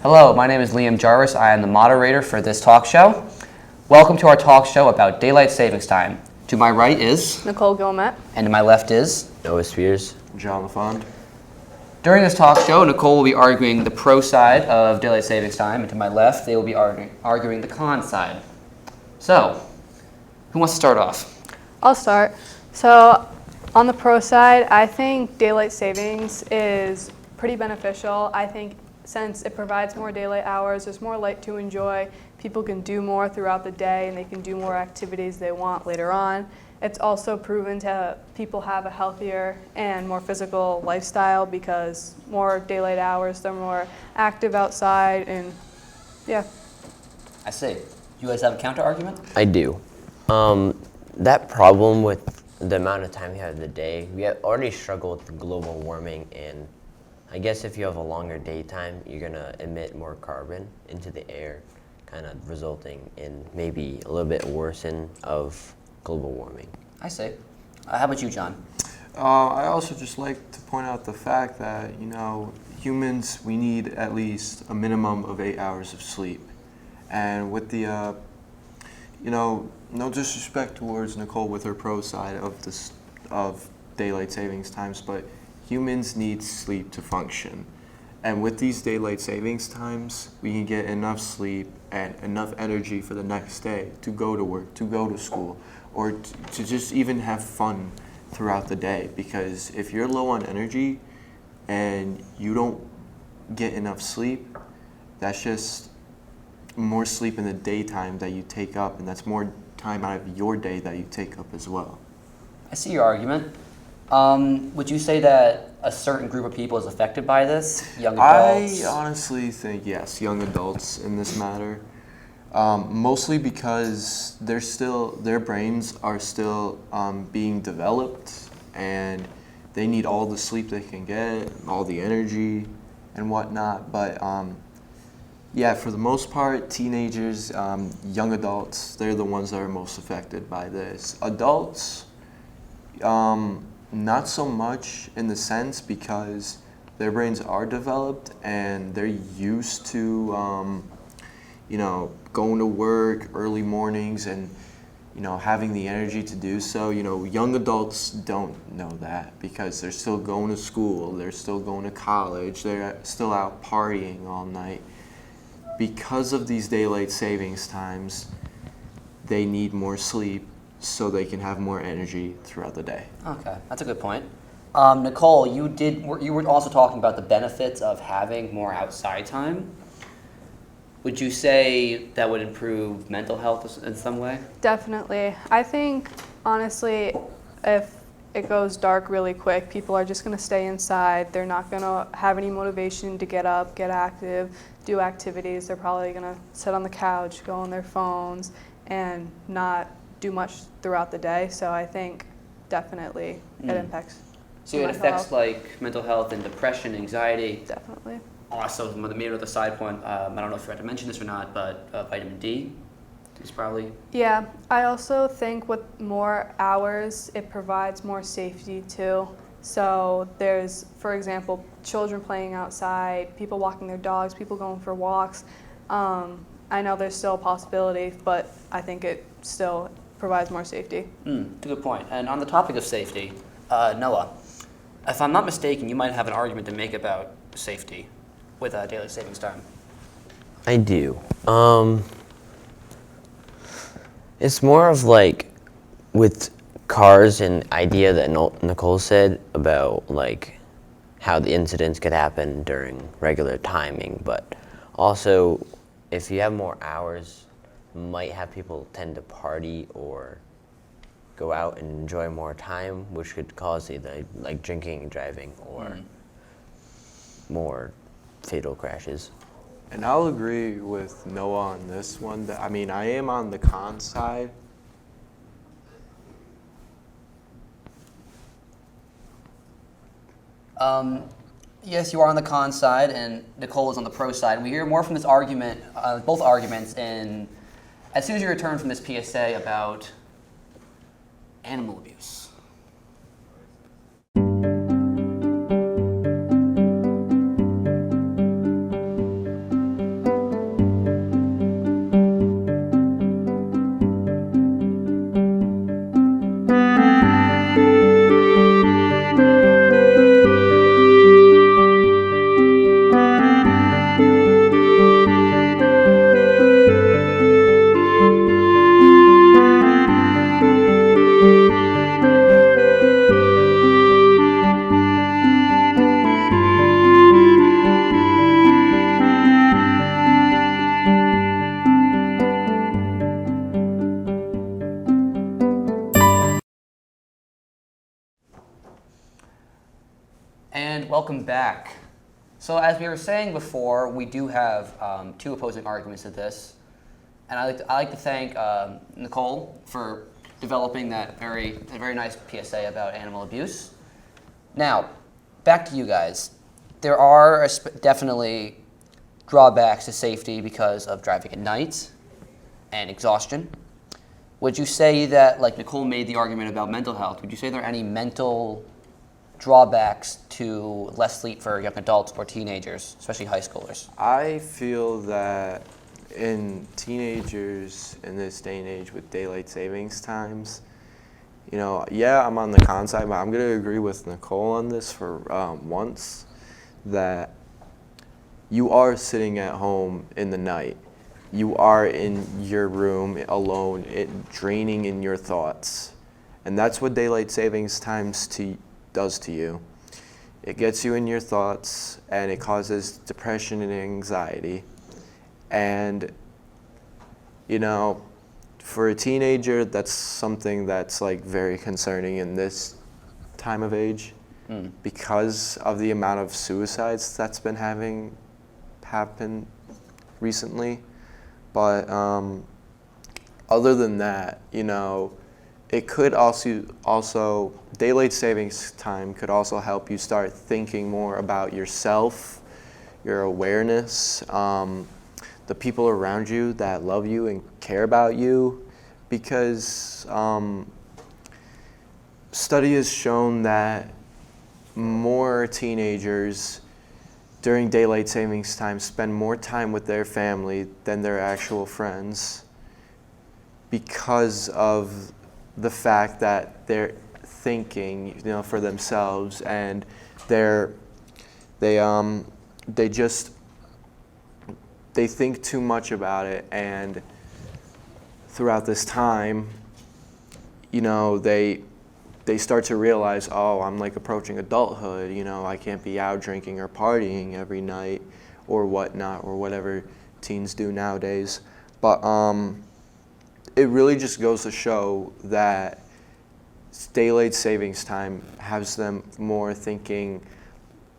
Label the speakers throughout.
Speaker 1: Hello, my name is Liam Jarvis. I am the moderator for this talk show. Welcome to our talk show about daylight savings time. To my right is
Speaker 2: Nicole Gilmet.
Speaker 1: And to my left is
Speaker 3: Noah Spears.
Speaker 4: John LaFond.
Speaker 1: During this talk show, Nicole will be arguing the pro side of daylight savings time, and to my left, they will be arguing the con side. So, who wants to start off?
Speaker 2: I'll start. So, on the pro side, I think daylight savings is pretty beneficial. I think since it provides more daylight hours, there's more light to enjoy. People can do more throughout the day, and they can do more activities they want later on. It's also proven to people have a healthier and more physical lifestyle because more daylight hours, they're more active outside, and yeah.
Speaker 1: I see. You guys have a counter argument?
Speaker 3: I do. That problem with the amount of time you have in the day, we have already struggled with global warming, and I guess if you have a longer daytime, you're going to emit more carbon into the air, kind of resulting in maybe a little bit worsen of global warming.
Speaker 1: I see. How about you, John?
Speaker 4: I also just like to point out the fact that, humans, we need at least a minimum of 8 hours of sleep. And with the, no disrespect towards Nicole with her pro side of daylight savings times, but humans need sleep to function. And with these daylight savings times, we can get enough sleep and enough energy for the next day to go to work, to go to school, or to just even have fun throughout the day. Because if you're low on energy and you don't get enough sleep, that's just more sleep in the daytime that you take up, and that's more time out of your day that you take up as well.
Speaker 1: I see your argument. Would you say that a certain group of people is affected by this? Young adults?
Speaker 4: I honestly think yes, young adults in this matter. Mostly because their brains are still being developed, and they need all the sleep they can get, all the energy and whatnot. But yeah, for the most part, teenagers, young adults, they're the ones that are most affected by this. Adults, not so much in the sense because their brains are developed and they're used to, going to work early mornings and, having the energy to do so. Young adults don't know that because they're still going to school, they're still going to college, they're still out partying all night. Because of these daylight savings times, they need more sleep so they can have more energy throughout the day.
Speaker 1: Okay, that's a good point. Nicole, you were also talking about the benefits of having more outside time. Would you say that would improve mental health in some way?
Speaker 2: Definitely. I think, honestly, if it goes dark really quick, people are just going to stay inside. They're not going to have any motivation to get up, get active, do activities. They're probably going to sit on the couch, go on their phones, and not do much throughout the day. So I think definitely it impacts.
Speaker 1: So it affects like mental health and depression, anxiety.
Speaker 2: Definitely.
Speaker 1: Also, maybe another side point, I don't know if you had to mention this or not, but vitamin D is probably...
Speaker 2: Yeah, I also think with more hours, it provides more safety too. So there's, for example, children playing outside, people walking their dogs, people going for walks. I know there's still a possibility, but I think it still provides more safety.
Speaker 1: That's a good point. And on the topic of safety, Noah, if I'm not mistaken, you might have an argument to make about safety with daylight savings time.
Speaker 3: I do. It's more of like with cars and idea that Nicole said about like how the incidents could happen during regular timing, but also if you have more hours, might have people tend to party or go out and enjoy more time, which could cause either like drinking and driving or more fatal crashes.
Speaker 4: And I'll agree with Noah on this one. I am on the con side.
Speaker 1: Yes, you are on the con side, and Nicole is on the pro side. And we hear more from this argument, both arguments, as soon as you return from this PSA about animal abuse. welcome back. So as we were saying before, we do have two opposing arguments to this, and I like to thank Nicole for developing that very nice PSA about animal abuse. Now, back to you guys. There are definitely drawbacks to safety because of driving at night and exhaustion. Would you say that, like Nicole made the argument about mental health, would you say there are any mental drawbacks to less sleep for young adults or teenagers, especially high schoolers?
Speaker 4: I feel that in teenagers in this day and age with daylight savings times, you know, yeah, I'm on the con side, but I'm going to agree with Nicole on this for once, that you are sitting at home in the night. You are in your room alone, draining in your thoughts. And that's what daylight savings times does to you. It gets you in your thoughts, and it causes depression and anxiety. And, you know, for a teenager, that's something that's like very concerning in this time of age because of the amount of suicides that's been happen recently. But other than that, you know, it could also daylight savings time could also help you start thinking more about yourself, your awareness, the people around you that love you and care about you, because study has shown that more teenagers during daylight savings time spend more time with their family than their actual friends because of the fact that they're thinking, you know, for themselves, and they think too much about it, and throughout this time, you know, they start to realize, oh, I'm like approaching adulthood, you know, I can't be out drinking or partying every night or whatnot, or whatever teens do nowadays. But it really just goes to show that daylight savings time has them more thinking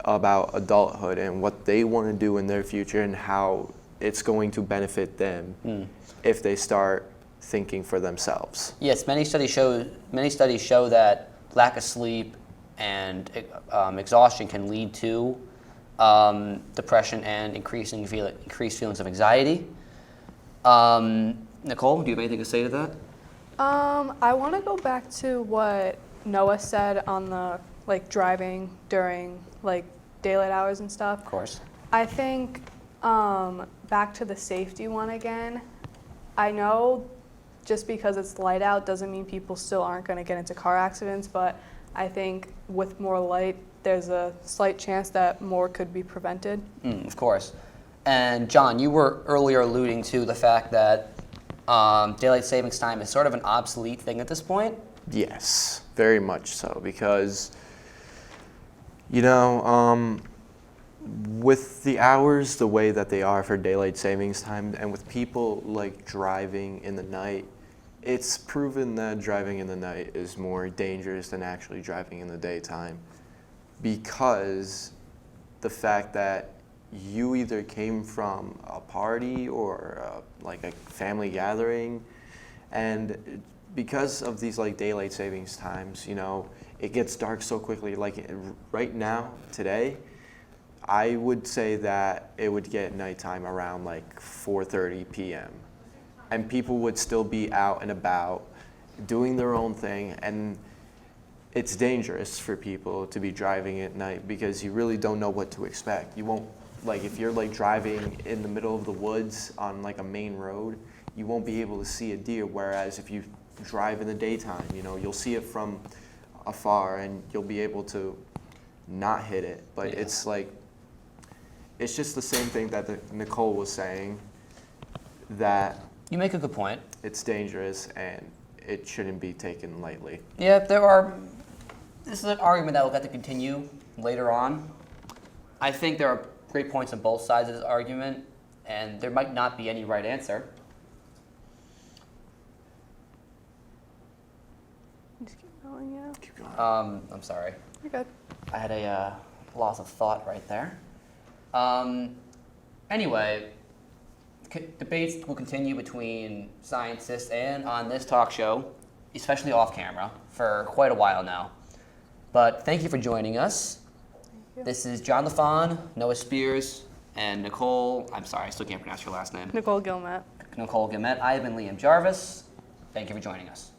Speaker 4: about adulthood and what they want to do in their future and how it's going to benefit them if they start thinking for themselves.
Speaker 1: Yes, many studies show that lack of sleep and exhaustion can lead to depression and increased feelings of anxiety. Nicole, do you have anything to say to that?
Speaker 2: I want to go back to what Noah said on the driving during daylight hours and stuff.
Speaker 1: Of course.
Speaker 2: I think back to the safety one again. I know just because it's light out doesn't mean people still aren't going to get into car accidents, but I think with more light, there's a slight chance that more could be prevented.
Speaker 1: Of course. And John, you were earlier alluding to the fact that daylight savings time is sort of an obsolete thing at this point.
Speaker 4: Yes, very much so, because, you know, with the hours the way that they are for daylight savings time, and with people driving in the night, it's proven that driving in the night is more dangerous than actually driving in the daytime, because the fact that you either came from a party or a family gathering, and because of these daylight savings times, you know, it gets dark so quickly. Right now, today, I would say that it would get nighttime around 4:30 p.m. and people would still be out and about doing their own thing, and it's dangerous for people to be driving at night because you really don't know what to expect. You won't, if you're driving in the middle of the woods on a main road, you won't be able to see a deer, whereas if you drive in the daytime, you know, you'll see it from afar and you'll be able to not hit it. But
Speaker 1: Yeah.
Speaker 4: it's just the same thing that Nicole was saying, that
Speaker 1: You make a good point.
Speaker 4: it's dangerous and it shouldn't be taken lightly.
Speaker 1: Yeah, this is an argument that will get to continue later on. I think there are great points on both sides of this argument, and there might not be any right answer.
Speaker 2: Just keep going, yeah.
Speaker 4: Keep going.
Speaker 1: I'm sorry.
Speaker 2: You're good.
Speaker 1: I had a loss of thought right there. Anyway, debates will continue between scientists and on this talk show, especially off camera, for quite a while now. But thank you for joining us.
Speaker 2: you.
Speaker 1: This is John LaFawn, Noah Spears, and Nicole, I'm sorry, I still can't pronounce your last name.
Speaker 2: Nicole Gilmet.
Speaker 1: Nicole Guillemette. I have been Liam Jarvis. Thank you for joining us.